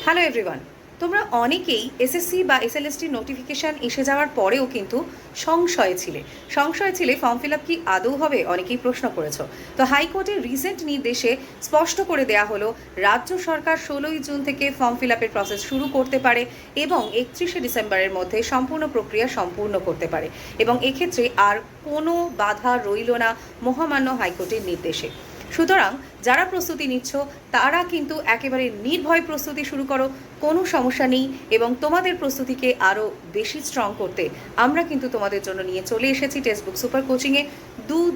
Hello everyone, তোমরা অনেকেই SSC বা এসএলএসটি নোটিফিকেশান এসে যাওয়ার পরেও কিন্তু সংশয়ে ছিলে ফর্ম ফিল আপ কি আদৌ হবে, অনেকেই প্রশ্ন করেছো। তো হাইকোর্টের রিসেন্ট নির্দেশে স্পষ্ট করে দেয়া হলো রাজ্য সরকার 16ই জুন থেকে ফর্ম ফিল আপের প্রসেস শুরু করতে পারে এবং 31শে ডিসেম্বরের মধ্যে সম্পূর্ণ প্রক্রিয়া সম্পূর্ণ করতে পারে, এবং এক্ষেত্রে আর কোনো বাধা রইল না মহামান্য হাইকোর্টের নির্দেশে। সুতরাং যারা প্রস্তুতি নিচ্ছ তারা কিন্তু একেবারে নির্ভয় প্রস্তুতি শুরু করো, কোনো সমস্যা নেই। এবং তোমাদের প্রস্তুতিকে আরও বেশি স্ট্রং করতে আমরা কিন্তু তোমাদের জন্য নিয়ে চলে এসেছি টেক্সট বুক সুপার কোচিংয়ে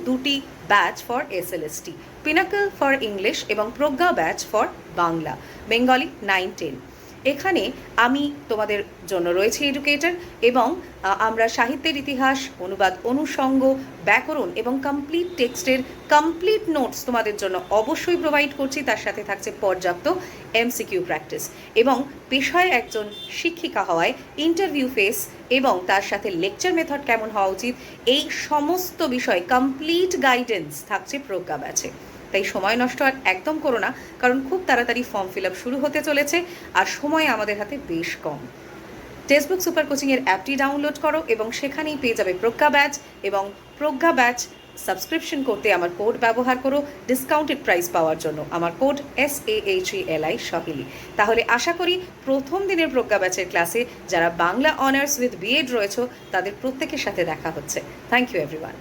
দুটি batch for SLST, pinnacle for English এবং প্রজ্ঞা ব্যাচ ফর বাংলা, বেঙ্গলি 9-10। এখানে আমি তোমাদের জন্য রয়েছি এডুকেটর, এবং আমরা সাহিত্যের ইতিহাস, অনুবাদ, অনুষঙ্গ, ব্যাকরণ এবং কমপ্লিট টেক্সটের কমপ্লিট নোটস তোমাদের জন্য অবশ্যই প্রোভাইড করছি। তার সাথে থাকছে পর্যাপ্ত এমসিকিউ প্র্যাকটিস, এবং পেশায় একজন শিক্ষিকা হওয়ায় ইন্টারভিউ ফেস এবং তার সাথে লেকচার মেথড কেমন হওয়া উচিত, এই সমস্ত বিষয় কমপ্লিট গাইডেন্স থাকছে প্রজ্ঞা ব্যাচে। তাই সময় নষ্ট আর একদম করো না, কারণ খুব তাড়াতাড়ি ফর্ম ফিল আপ শুরু হতে চলেছে আর সময় আমাদের হাতে বেশ কম। টেক্সট বুক সুপার কোচিংয়ের অ্যাপটি ডাউনলোড করো এবং সেখানেই পেয়ে যাবে প্রজ্ঞা ব্যাচ, এবং প্রজ্ঞা ব্যাচ সাবস্ক্রিপশন করতে আমার কোড ব্যবহার করো ডিসকাউন্টেড প্রাইস পাওয়ার জন্য, আমার কোড SAHELI সহেলি। তাহলে আশা করি প্রথম দিনের প্রজ্ঞা ব্যাচের ক্লাসে যারা বাংলা অনার্স উইথ বিএড রয়েছে তাদের প্রত্যেকের সাথে দেখা হচ্ছে। Thank you everyone.